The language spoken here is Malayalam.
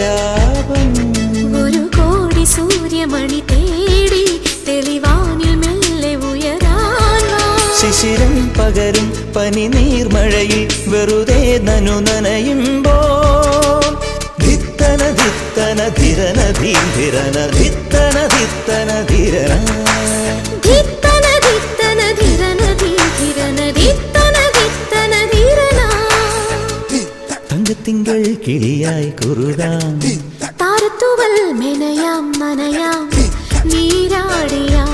ലാഭം. ഒരു കോടി സൂര്യമണി തേടി തെളിവാനിൽ മെല്ലെ ഉയരാൻ ശിശിരം പകരും പനി നീർമഴയിൽ വെറുതെ നനു നനയുമ്പോൾ ധിത്തന ധിത്തന ധിരന ധീരന ധിത്തന ധിത്തന ധിരന ധിത്തന ധിത്തന ധിരന ധീരന ധിത്തന ധിത്തന ധിരന. തങ്കത്തിങ്കൾ കിളിയായി കുറുകാം താരത്തുവൽ മെനയാം നനയാം നീരാടിയാം